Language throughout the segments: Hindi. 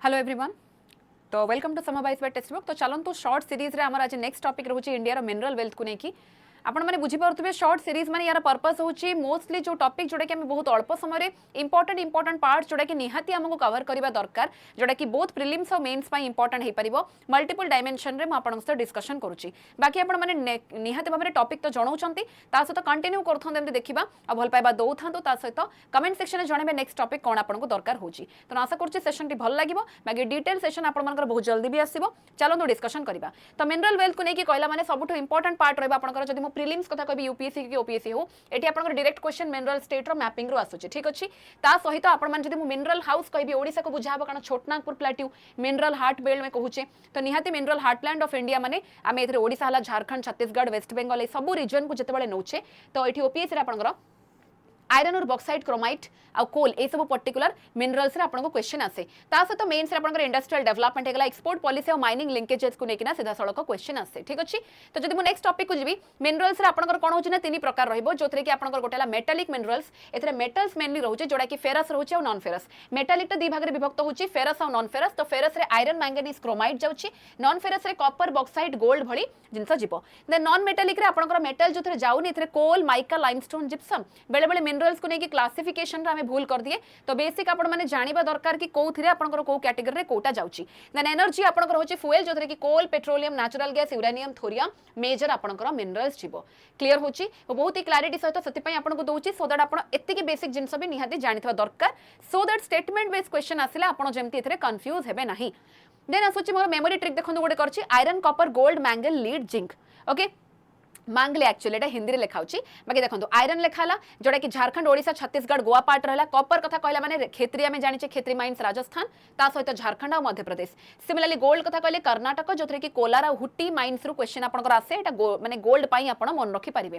Hello everyone. तो welcome to summarise by text book. तो चलନ୍ତୁ शॉर्ट सीरीज रे हमर आज नेक्स्ट टॉपिक रहउची इंडिया रो मिनरल वेल्थ को नेकी आपण माने बुझी पारथबे। शॉर्ट सीरीज माने यार पर्पस होची मोस्टली जो टॉपिक जोडा कि हम बहुत अल्प समय रे इंपोर्टेंट पार्ट जोडा कि निहाती हमको कवर करबा दरकार, जोडा कि बोथ प्रिलिम्स और मेंस पई इंपोर्टेंट हे परिबो। मल्टीपल डायमेंशन रे म आपण से डिस्कशन करूची। बाकी आपण माने निहाती भाबरे टॉपिक तो जणाउचंती, ता सहित कंटिन्यू करथन एमते देखिबा आ भल पाइबा दउथांतो, ता सहित कमेंट सेक्शन रे जणाबे नेक्स्ट टॉपिक कोन आपनको दरकार होची। तो आशा करछि सेशन टी भल लागिबो। बाकी डिटेल सेशन आपण मानकर बहुत जल्दी भी आसीबो। चलो डिस्कशन करबा। तो मिनरल वेल्थ को नेकी कहला माने सबुठ इंपोर्टेंट पार्ट रहबा आपनकर। जदि मो प्रिलिम्स कथा कहबी यूपीएससी की ओपीएससी हो, एटी आपनकर डायरेक्ट क्वेश्चन मिनरल स्टेट रो मैपिंग रो आसुची। ठीक अछि। ता सहित आपण मान जदि मो मिनरल हाउस कहबी ओडिसा को बुझाबो, कारण Chhotanagpur plateau mineral heart belt में कहूचे। तो निहाती मिनरल हार्टलैंड ऑफ इंडिया माने आमे एथरे ओडिसा हला, झारखंड, छत्तीसगढ़, वेस्ट बंगाल ए सब रीजन को जते बेले नउचे। तो एठी ओपीएससी रे आपनकर आयरन और बॉक्साइट, क्रोमाइट आ कोल ए सब पर्टिकुलर मिनरल्स रे आपनको क्वेश्चन आसे। ता सहित मेंस रे आपनकर इंडस्ट्रियल डेवलपमेंट हेगला, एक्सपोर्ट पॉलिसी और माइनिंग लिंकेजेस को नेकिना सीधा सड़क क्वेश्चन आसे। ठीक अछि। तो जदि मो नेक्स्ट टॉपिक को जिबी, मिनरल्स रे आपनकर कोन होची ना तीन प्रकार रहइबो, जोथरे कि आपनकर गोटेला मेटालिक मिनरल्स। एथरे मेटल्स मेनली रहउचे, जोडा कि फेरस रहउचे और नॉन फेरस। मेटालिक त दी भाग रे विभक्त होची, फेरस और नॉन फेरस। तो फेरस रे आयरन, मैंगनीज, क्रोमाइट जाउची। नॉन फेरस रे कॉपर, बॉक्साइट, गोल्ड भली जिंस जिवो। देन नॉन मेटालिक रे आपनकर मेटल जोथरे जाउनी, एथरे कोल, माइका, लाइमस्टोन, जिप्सम। बेले बेले मिनरल्स को नेकी क्लासिफिकेशन रे हमें भूल कर दिए। तो बेसिक आपण माने जानिबा दरकार कि कोउथिरे आपनकर को कैटेगरी रे कोटा जाउची। देन एनर्जी आपनकर होची फ्यूएल, जोथरे कि coal, petroleum, natural gas, uranium, thorium major आपनकर मिनरल्स छिबो। क्लियर होची। बहुत ही क्लैरिटी सहित सति पई आपनको दोउची, सो दैट आपण एत्ति की बेसिक जिंस भी निहाती जानिथबा दरकार, so that statement based question आसिले आपण जेमति एथरे कंफ्यूज हेबे नाही। देन आसुची मोर मेमोरी ट्रिक देखंदु गोटे करची, iron, copper, gold, mangle, lead, zinc. Okay, मांगले एक्चुअली एटा हिंदी रे लिखा होची। बाकी देखंतु आयरन लिखाला, जोडा कि झारखंड, ओडिसा, छत्तीसगढ़, गोवा पार्ट रहला। कॉपर कथा कहला माने खेत्री आमे जानिचे, खेत्री माइंस राजस्थान, ता सहित झारखंड और मध्य प्रदेश। सिमिलरली गोल्ड कथा कहले कर्नाटक, जोथरे कि कोलार और हुट्टी माइंस रु क्वेश्चन आपनकर आसे। एटा माने गोल्ड पई आपण मन रखि परिबे।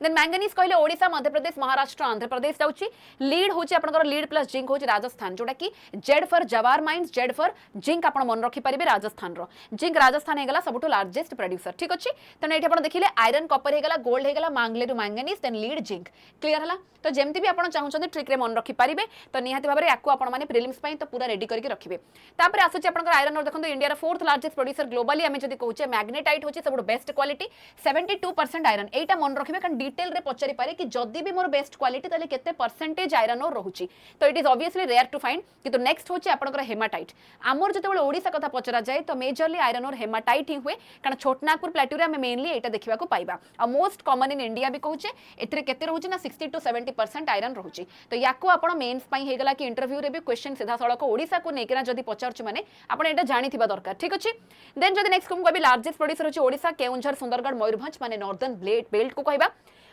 देन मैंगनीज कहले ओडिसा, मध्य प्रदेश, महाराष्ट्र, आंध्र प्रदेश जाउची। लीड होची आपनकर लीड प्लस जिंक होची राजस्थान, जोडा कि Z for Zawar mines, Z for zinc आपण मन रखि परिबे राजस्थान रो। जिंक राजस्थान हेगला सबटु लार्जेस्ट प्रोड्यूसर। ठीक अछि। तने एठी आपण देखिले आयरन, कॉपर हेगला, गोल्ड हेगला, मांगलेरु manganese, then lead, zinc. Clear हला। तो जेमति भी आपण चाहउछन ट्रिक रे मन रखि परिबे, तो निहाती भाबरे याकु आपण माने प्रिलिम्स पई तो पूरा रेडी करके रखिबे। तापर आसुची आपनकर आयरन और देखंतु इंडिया रा फोर्थ लार्जेस्ट प्रोड्यूसर ग्लोबली आमे जदी कहउचे, मैग्नेटाइट होची सबटु बेस्ट क्वालिटी, 72% आयरन। एटा मन रखिबे, कारण डिटेल रे पचरि पारे कि जदी भी मोर बेस्ट क्वालिटी तले केते परसेंटेज आयरन और रहउची। तो it is obviously rare to find. कि तो नेक्स्ट होची आपनकर हेमाटाइट। आमर जते बेले ओडिसा कथा पचरा जाय, तो मेजरली आयरन और हेमाटाइट ही हुए, कारण छोटनागपुर प्लेट्यू रे आमे मेनली एटा देखिबा को पाइबा। आ मोस्ट कॉमन इन इंडिया भी कहउचे, एथरे केते रहउची ना 60 to 70% आयरन रहउची। तो याको आपण मेंस पई हेगला कि इंटरव्यू रे भी क्वेश्चन सीधा सळक ओडिसा को नेकिना जदी पचारछु माने आपण एटा जानिथिबा दरकार। ठीक अछि। देन जदी नेक्स्ट को कहबी लार्जेस्ट प्रोड्यूसर होची ओडिसा, केउंझर, सुंदरगढ़, मयूरभंज माने नॉर्दर्न बेल्ट को कहबा।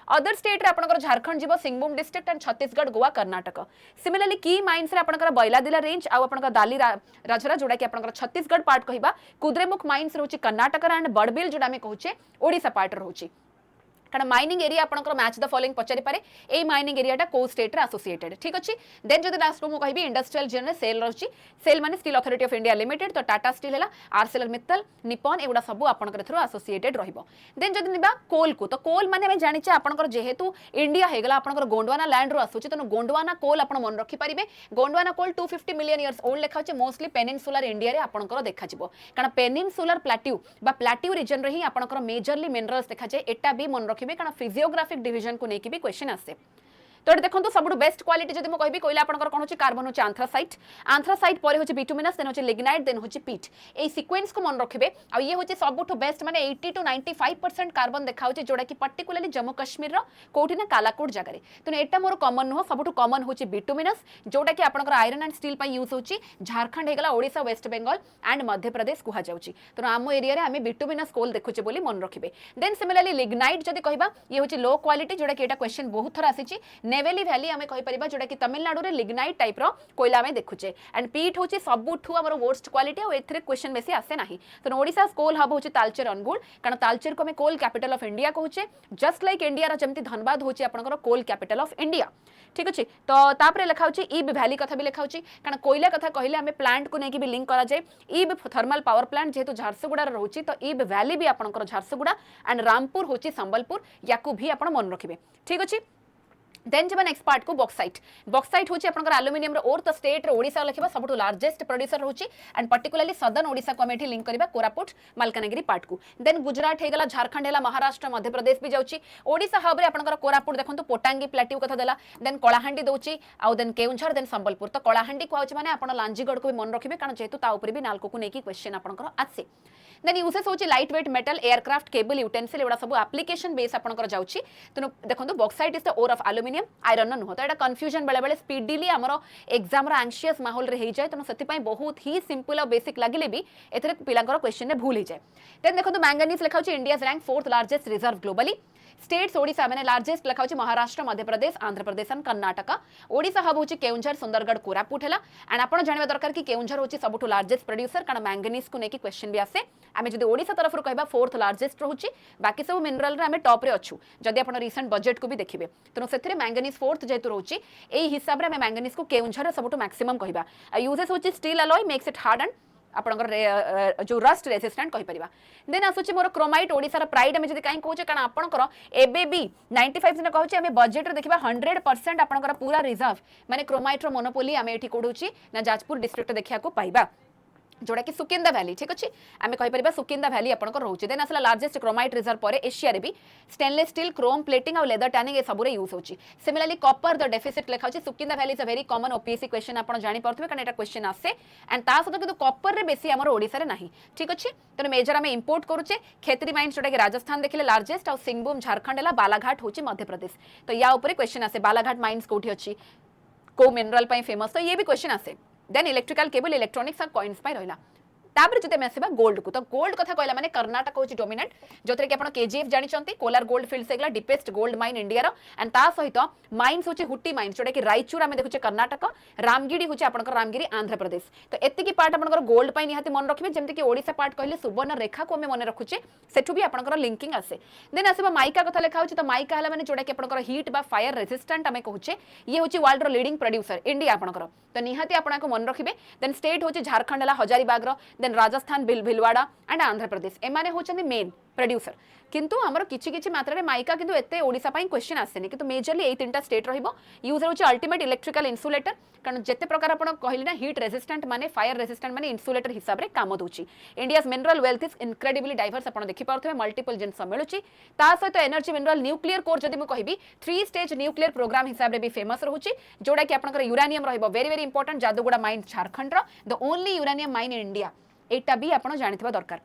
अदर स्टेट रे आपनकर झारखंड जीवो, Singhbhum district and Chhattisgarh, Goa, Karnataka. Similarly की माइंस रे आपनकर बैलादिला रेंज आ आपनकर दाली राजरा, जोडा कि आपनकर छत्तीसगढ़ पार्ट कहबा। कुद्रेमुख माइंस रहउची कर्नाटक एंड बड़बिल, जोडा में कहउचे ओडिसा पार्ट रहउची। कारण माइनिंग एरिया आपनकर मैच द फॉलोइंग पचारि पारे, ए माइनिंग एरियाटा को स्टेट रे एसोसिएटेड। ठीक अछि। देन जदि लास्ट को कहबी इंडस्ट्रियल जनरल सेल रहउची, सेल माने steel authority of India limited. तो टाटा स्टील हैला, आरसेलर मित्तल, निप्पन, एगुडा सब आपनकर थ्रू एसोसिएटेड रहिबो। देन जदि निबा कोल को, तो कोल माने हम जानिचे आपनकर जेहेतु इंडिया हेगला आपनकर गोंडवाना लैंड रो आसुची, तनो गोंडवाना कोल आपण मन रखि परिबे। गोंडवाना कोल 250 मिलियन इयर्स ओल्ड लेखा होचे, मोस्टली पेनिनसुलर इंडिया रे आपनकर देखा जिवो, कारण पेनिनसुलर प्लेट्यू बा प्लेट्यू रीजन रे ही आपनकर मेजरली मिनरल्स देखा जाय। एटा भी मन रखिबे, कारण फिजियोग्राफिक डिवीजन को लेकिन भी क्वेश्चन आसे। तो देखो सब बेस्ट क्वालिटी जब मुझे कहबी कोइला आपनकर कोन होची, कार्बन होची आंथ्रासाइट, आंथ्रासाइट परे होची बिटुमिनस, देन होची लिग्नाइट, देन होची पीट। ए सीक्वेंस को मन रखिबे। आ ये होची सबुठो बेस्ट, माने 80 to 95% कार्बन देखा होची, जोडा कि पर्टिकुलरली जम्मू कश्मीर रो कोठी ना कालाकोट जगह रे। तो एटा मोर कॉमन नो, सबुठो कॉमन होची बिटुमिनस, जोडा कि आपनकर आयरन एंड स्टील पई यूज होची। झारखंड हेगला, ओडिसा, वेस्ट बंगाल एंड मध्य प्रदेश कुहा जाउची। तो आम एरिया रे आमे बिटुमिनस कोल देखुचे बोली मन रखिबे। देन सिमिलरली लिग्नाइट जदी कहबा, ये होची लो क्वालिटी, जोडा कि एटा क्वेश्चन बहुत थरा आसीची। नेवेली वैली आमे कहि परिबा, जोडा कि तमिलनाडु रे लिग्नाइट टाइप रो कोइला में देखुचे। एंड पीट होची सबुठु हमर वर्स्ट क्वालिटी, और एथरे क्वेश्चन बेसी आसे नाही। तो ओडिसा कोल हब होची तालचेर, अनुगुल, कारण तालचेर को में कोल कैपिटल ऑफ इंडिया कहूचे, जस्ट लाइक इंडिया रा जेमति धनबाद होची आपनकर कोल कैपिटल ऑफ इंडिया। ठीक अछि। तो तापरे लिखा होची ईब वैली कथा भी लिखा होची, कारण कोइला कथा कहिले हमें प्लांट को नेकी भी लिंक करा जाय। ईब थर्मल पावर प्लांट जेहेतु झारसुगुड़ा रहउची, तो ईब वैली भी आपनकर झारसुगुड़ा एंड रामपुर होची संबलपुर, याकू भी आपण मन रखिबे। ठीक अछि। देन जब नेक्स्ट पार्ट को बॉक्साइट बॉक्साइट होची आपनकर एल्युमिनियम रो ओर तो स्टेट रो ओडिसा लिखबा सबटु लार्जेस्ट प्रोड्यूसर होची एंड पर्टिकुलरली सदर्न ओडिसा को हम लिंक करबा कोरापुट मालकानगिरी पार्ट को देन गुजरात हेगला झारखंड हेला महाराष्ट्र मध्य प्रदेश भी जाउची ओडिसा हब रे आपनकर कोरापुट देखंतु पोटांगी प्लेट्यू कथा देला देन कलाहांडी दोची आउ देन केउंझर देन संबलपुर तो कलाहांडी को आउची माने आपण लांजीगढ़ को भी मन रखिबे कारण जेतु ता ऊपर भी नालको को नेकी क्वेश्चन आपनकर आसे देन यूसेस होची light weight metal aircraft cable utensil एवडा सब एप्लीकेशन बेस आपनकर जाउची तनो देखंतु bauxite is the ore of aluminium iron न तो एटा कंफ्यूजन बेले बेले स्पीडीली हमरो एग्जाम रो एंशियस माहौल रे हे जाय तनो सति पई बहुत ही सिंपल और बेसिक लागिले भी एथरे पिलांकर क्वेश्चन ने भूल हे जाय देन देखंतु मैंगनीज लिखा होची India's rank 4th largest reserve globally states Odisha माने लार्जेस्ट लिखा होची महाराष्ट्र मध्य प्रदेश आंध्र प्रदेश एंड कर्नाटक ओडिसा हब होची केउंझर सुंदरगढ़ कोरापुट हैला एंड आपण जानिबा दरकार कि केउंझर होची सबटु लार्जेस्ट प्रोड्यूसर कारण मैंगनीज को नेकी क्वेश्चन भी आसे आमे जदी ओडिसा तरफ रो कहबा 4th लार्जेस्ट रहउची बाकी सब मिनरल रे आमे टॉप रे अछु जदी आपण रिसेंट बजेट को भी देखिबे तनो सेथिरे मैंगनीज 4th जेतु रहउची एई हिसाब रे आमे मैंगनीज को केउंझर सबटु मैक्सिमम कहबा यूजेस होची steel alloy makes it hard and आपणकर जो रस्ट रेसिस्टेंट कहि परिबा देन आसुची मोर क्रोमाइट ओडिसा रा प्राइड हम जदी काई कहूचे कारण आपणकर एबे भी 95 ने कहूचे हम बजेट रे देखिबा 100% आपणकर पूरा रिजर्व माने क्रोमाइट रो मोनोपोली हम एठी कोडुची ना जाजपुर डिस्ट्रिक्ट देखिया को पाइबा जोड़ा कि सुकिंदा वैली ठीक अच्छे आम कहीपर सुकिंदा वैली आपंकर रोचे देन आसला लार्जेस्ट क्रोमाइट रिजर्व पर एशिया रे भी स्टेनलेस स्टील क्रोम प्लेटिंग और लेदर टैनिंग ए सबुरे यूज होची सिमिलरली कॉपर द डेफिसिट लिखा होची Sukinda valley is a very common OPSC question आपण जानि परथबे कारण एटा क्वेश्चन आसे एंड ता सतो कि कॉपर रे बेसी हमर ओडिसा रे नाही ठीक अच्छे तने मेजर आम इंपोर्ट करूचे खेतरी माइंस जोटा कि राजस्थान देखिले लार्जेस्ट और सिंगभूम झारखंड ला बालाघाट होची मध्य प्रदेश तो या ऊपर क्वेश्चन आसे बालाघाट माइंस कोठी अछि को मिनरल पई फेमस तो ये भी क्वेश्चन आसे देन इलेक्ट्रिकल केबल इलेक्ट्रॉनिक्स और कॉइन्स पई रहला तापर जते में आसीबा गोल्ड को तो गोल्ड कथा कहला माने कर्नाटक होची डोमिनेंट जोतरे कि आपण केजीएफ जानि चंती कोलार गोल्ड फील्ड सेगला डीपेस्ट गोल्ड माइन इंडिया रो एंड ता सहित माइंस होची हुट्टी माइंस जोटा कि रायचूर आमे देखुचे कर्नाटक रामगिरी होची आपनकर रामगिरी आंध्र प्रदेश तो एत्ति की पार्ट आपनकर गोल्ड पई निहाती मन रखिबे जेमति कि ओडिसा पार्ट कहले सुवर्ण रेखा को हमें मन रखुचे सेठु भी आपनकर लिंकिंग आसे देन आसीबा माइका कथा लेखा होची तो माइका हला माने जोटा कि आपनकर हीट बा फायर रेजिस्टेंट आमे कहूचे ये होची वर्ल्ड रो लीडिंग प्रोड्यूसर इंडिया आपनकर तो निहाती आपनको मन रखिबे देन स्टेट होची झारखंड हला हजारीबाग रो देन राजस्थान भिलवाड़ा एंड आंध्र प्रदेश एमाने होचंदी मेन प्रोड्यूसर किंतु हमर किछि किछि मात्रा रे माइका किंतु एते ओडिसा पई क्वेश्चन आसेनी किंतु मेजरली ए तीनटा स्टेट रहिबो यूजर होची अल्टीमेट इलेक्ट्रिकल इन्सुलेटर कारण जेते प्रकार आपण कहली ना हीट रेजिस्टेंट माने फायर रेजिस्टेंट माने इन्सुलेटर हिसाब रे काम दोची India's mineral wealth is incredibly diverse आपण देखि पारथबे मल्टीपल जिंस मिलुची ता सहित एनर्जी मिनरल न्यूक्लियर कोर जदि मु कहबी 3 स्टेज न्यूक्लियर प्रोग्राम हिसाब रे भी फेमस रहउची जोडा कि आपनकर यूरेनियम रहिबो very very important Jaduguda mine Jharkhand रो the only uranium mine in India एटा भी आपण जानिथिबा दरकार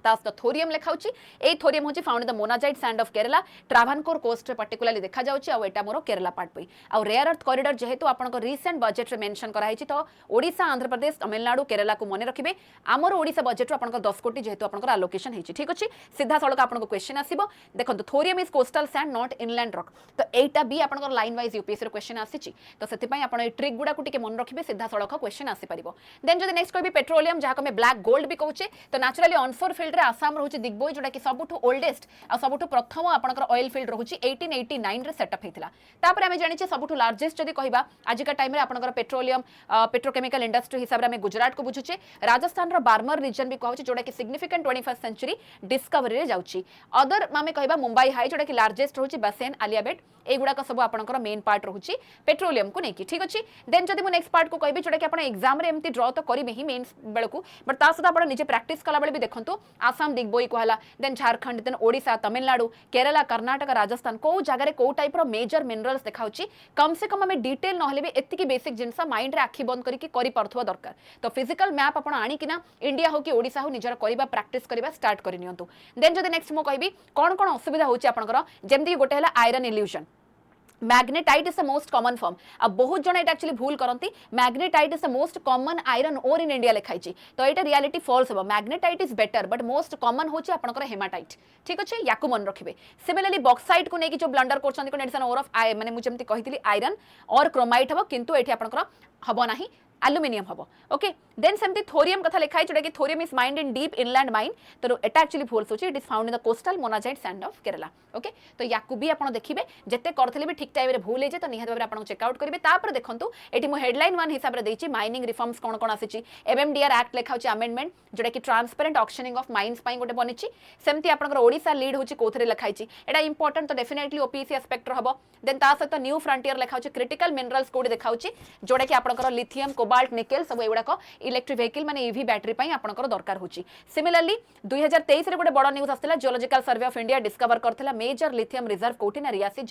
तास द थोरियम लेखा होची ए थोरियम होची found in the monazite sand of Kerala Travancore coast रे पर्टिकुलरली देखा जाउची आ एटा मोर केरला पार्ट पई आ रेयर अर्थ कॉरिडोर जेहेतु आपन को रिसेंट बजेट रे मेंशन करा हिची तो ओडिसा आंध्र प्रदेश तमिलनाडु केरला को मने रखिबे हमर ओडिसा बजेट रो आपन को 10 कोटी जेहेतु आपन को एलोकेशन हिची ठीक अछि सीधा सळक आपन को क्वेश्चन आसीबो देखंतु thorium is coastal sand not inland rock तो एटा भी आपन को लाइन वाइज यूपीएससी रो क्वेश्चन आसीची तो सेति पई आपन ए ट्रिक गुडा को टिके मन रखिबे सीधा सळक क्वेश्चन आसी परिबो देन जदि नेक्स्ट कहबी पेट्रोलियम जहा को में ब्लैक गोल्ड भी कहूचे तो नेचुरली ऑनफोर फील्ड रे आसाम रहउची दिग्बोय जोटा कि सबुठु ओल्डेस्ट आ सबुठु प्रथम आपनकर ऑयल फील्ड रहउची 1889 रे सेटअप हेतिला तापर हमें जानिचे सबुठु लार्जेस्ट जदि कहबा आज का टाइम रे आपनकर पेट्रोलियम पेट्रोकेमिकल इंडस्ट्री हिसाब रे हमें गुजरात को बुझुचे राजस्थान रो बार्मर रीजन भी कहउचे जोटा कि सिग्निफिकेंट 21st सेंचुरी डिस्कवरी रे जाउची अदर मामे कहबा मुंबई हाई जोटा कि लार्जेस्ट रहउची बसेन आलियाबेट एगुडा का सब आपनकर मेन पार्ट रहउची पेट्रोलियम को नेकी ठीक अछि देन जदि मु नेक्स्ट पार्ट को कहबी जोटा कि आपण एग्जाम रे एमती ड्रॉ तो करिबे ही मेंस बेलकू बट ता सदा आपण निजे प्रैक्टिस कला बेले भी देखंतु आसाम दिग्बोई कहला देन झारखंड देन ओडिसा तमिलनाडु केरला कर्नाटक राजस्थान को जगह रे को टाइप रो मेजर मिनरल्स देखाउची कम से कम हमें डिटेल नहले भी एत्ती की बेसिक जिंसा माइंड रे आखि बंद करी करि परथवा दरकार तो फिजिकल मैप आपण आनी किना इंडिया हो कि ओडिसा हो निजर करिबा प्रैक्टिस करिबा स्टार्ट करि नियंतु देन जदि नेक्स्ट मु कहबी कोन कोन असुविधा होची आपनकर जेमति गोटे हला iron illusion magnetite is the most common form अब बहुत जन एटा एक्चुअली भूल करंती magnetite is the most common iron ore in India लिखाई छी तो एटा रियलिटी फॉल्स हो magnetite is better but most common होची आपनकर हेमाटाइट ठीक अछि याकु मन रखिबे सिमिलरली बॉक्साइट को नेकी जो ब्लंडर करछन को एडिशन ओर ऑफ माने मु जेमति कहितली आयरन और क्रोमाइट हबो किंतु एठी आपनकर हबो नाही aluminium habo okay then semti thorium katha lekha hai joda ki thorium is mined in deep inland mine to eta actually false hochi it is found in the coastal monazite sand of Kerala okay to yaku bi आपण देखिबे जते करथले भी ठीक टाइम रे भूल हे जे तो निहात भाबरे आपण चेक आउट करिवे तापर देखंतु एटी मो हेडलाइन 1 हिसाब रे देछि माइनिंग रिफॉर्म्स कोन कोन आसीछि एमएमडीआर एक्ट लेखा होछि अमेंडमेंट जोटा कि ट्रांसपेरेंट ऑक्शनिंग ऑफ माइंस पई गोटे बनिछि सेमति आपनकर ओडिसा लीड होछि कोथरे लेखाइछि एटा इंपोर्टेंट तो डेफिनेटली ओपीसी एस्पेक्ट हबो देन ता सहित न्यू फ्रंटियर लेखा होछि क्रिटिकल मिनरल्स कोड देखाउछि जोटा कि आपनकर लिथियम कोबाल्ट निकेल सब एगुडा को इलेक्ट्रिक व्हीकल माने ईवी बैटरी पई आपनकर दरकार होछि सिमिलरली 2023 रे गोटे बड़ न्यूज आस्थिला geological survey of India discover करथिला मेजर लिथियम रिजर्व कोठी ना रियासी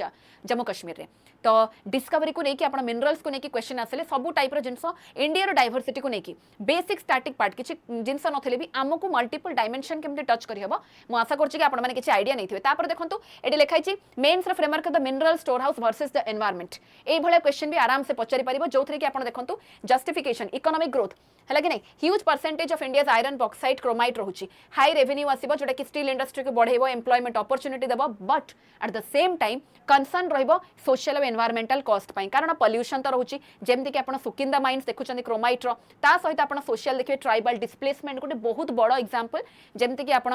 जम्मू कश्मीर रे तो डिस्कवरी को नेकी आपण मिनरल्स को नेकी क्वेश्चन आसले सब टाइप रो जिंस इंडिया रो डाइवर्सिटी को नेकी बेसिक स्टैटिक पार्ट किछि जिंस नथले भी हमकु मल्टीपल डायमेंशन केमते टच करि हबो मु आशा करछि कि आपण माने किछि आइडिया नैथिबे तापर देखंतु एडी लेखाइ छि मेंस रो framework the mineral storehouse versus the environment एई भले क्वेश्चन भी आराम से पचारि परिबो जोथरे कि आपण देखंतु जस्टिफिकेशन इकोनॉमिक ग्रोथ है कि नहीं huge percentage of India's iron bauxite chromite रोची हाई रेवेन्यू आसीबो जोटा कि स्टील इंडस्ट्री को बढ़ेबो एम्प्लॉयमेंट अपॉर्चुनिटी देबो but at the same time concern रहइबो सोशल और एनवायरमेंटल कॉस्ट पई कारण पोल्यूशन तो रोची जेमति कि आपण सुकिंदा माइंस देखुचंदी क्रोमाइट रो ता सहित आपण सोशल देखिबे ट्राइबल डिस्प्लेसमेंट गोटे बहुत बड़ एग्जांपल जेमति कि आपण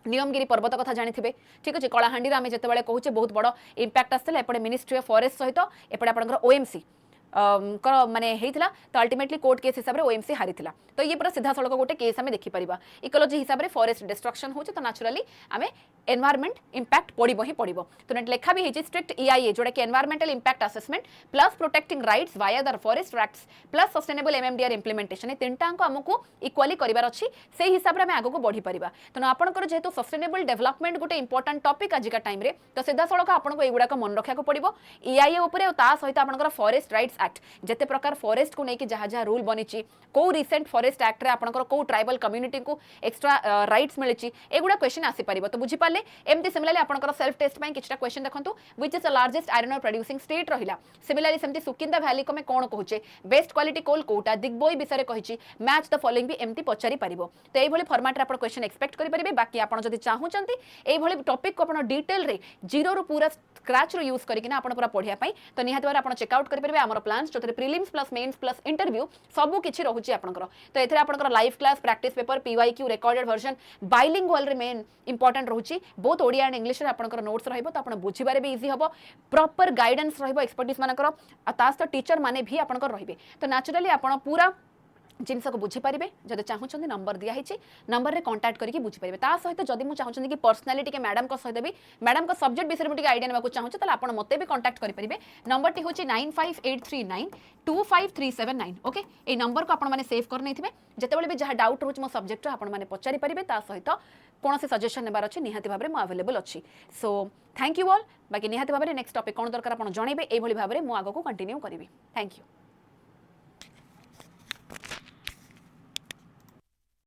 नियमगिरी पर्वत कथा जानिथिबे ठीक अछि कलाहांडी रे आमे जतेबेले कहूचे बहुत बड़ इंपैक्ट आस्तले एपडे मिनिस्ट्री ऑफ फॉरेस्ट सहित एपडे आपनकर ओएमसी माने हेइथिला तो अल्टीमेटली कोर्ट केस हिसाब रे ओएमसी हारिथिला तो ये पूरा सीधा सड़क गोटे केस आमे देखि परिबा इकोलॉजी हिसाब रे फॉरेस्ट डिस्ट्रक्शन होचे तो नेचुरली आमे एनवायरनमेंट इंपैक्ट पड़िबो ही पड़िबो तो नेट लेखा भी हेछि स्ट्रिक्ट ईआईए जोटा कि environmental impact assessment plus protecting rights via the forest acts plus sustainable MMDR implementation ए तीनटा को हमकु इक्वली करिवार अछि से हिसाब रे आमे आगो को बढ़ी परिबा तो आपनकर जेहेतु सस्टेनेबल डेवलपमेंट गोटे इंपोर्टेंट टॉपिक आज का टाइम रे तो सीधा सड़क आपनको एगुडा को मन रखा को पड़िबो ईआईए ऊपर और ता सहित आपनकर फॉरेस्ट राइट्स एक्ट जेते प्रकार फॉरेस्ट को लेके जहाँ जहाँ रूल बनी को रिसेंट फॉरेस्ट एक्ट रे आपनकर को ट्राइबल कम्युनिटी को एक्स्ट्रा राइट्स मिली एगुडा क्वेश्चन आसी पारिबो तो बुझी पाले एमती सिमिलरली आपनकर सेल्फ टेस्ट पई किछटा क्वेश्चन देखंतु which is the largest iron ore producing state रहिला सिमिलरली सेमती सुकिंदा वैली को में कोन कहूचे बेस्ट क्वालिटी कोल कोटा दिग्बोई विषय रे कहिची मैच द फॉलोइंग भी एमती पचारि पारिबो तो एई भली फॉर्मेट रे आपण क्वेश्चन एक्सपेक्ट करि परिबे बाकी आपण जदि चाहूचंती एई भली टॉपिक को आपण डिटेल रे जीरो रो पूरा स्क्रैच रो यूज करिकिना आपण पूरा पढिया पई तो निहात बार आपण चेक आउट करि परिबे हमर प्लान्स जोतरे prelims plus mains plus interview सबु किछि रहूची आपनकर तो एथरे आपनकर live class practice paper PYQ recorded version bilingual रे मेन इंपोर्टेंट रहूची बोथ ओडिया एंड इंग्लिश रे आपनकर नोट्स रहइबो तो आपण बुझिबारे भी इजी हबो प्रॉपर गाइडेंस रहइबो एक्सपर्टीज मानकर तास तो टीचर माने भी आपनकर रहिबे तो नेचुरली आपण पूरा जिनस को बुझी पारिबे जदि चाहूचंदी नंबर दिया हिची नंबर रे कांटेक्ट करके बुझी पारिबे ता सहित जदि मु चाहूचंदी कि पर्सनालिटी के मैडम को सहित भी मैडम को सब्जेक्ट विषय में आइडिया नेबा को चाहूच तले आपण मते भी कांटेक्ट करि परिबे नंबर टी होची 9583925379 ओके ए नंबर को आपण माने सेव कर नैथिबे जतेबेले भी जहा डाउट रहउच मो सब्जेक्ट आपण माने पचारि परिबे ता सहित कोन से सजेशन नेबार अछि निहाती भाबरे मु अवेलेबल अछि सो थैंक यू ऑल बाकी निहाती भाबरे नेक्स्ट टॉपिक कोन दरकार आपण जणैबे ए भली भाबरे मु आगो को कंटिन्यू करिवि थैंक यू।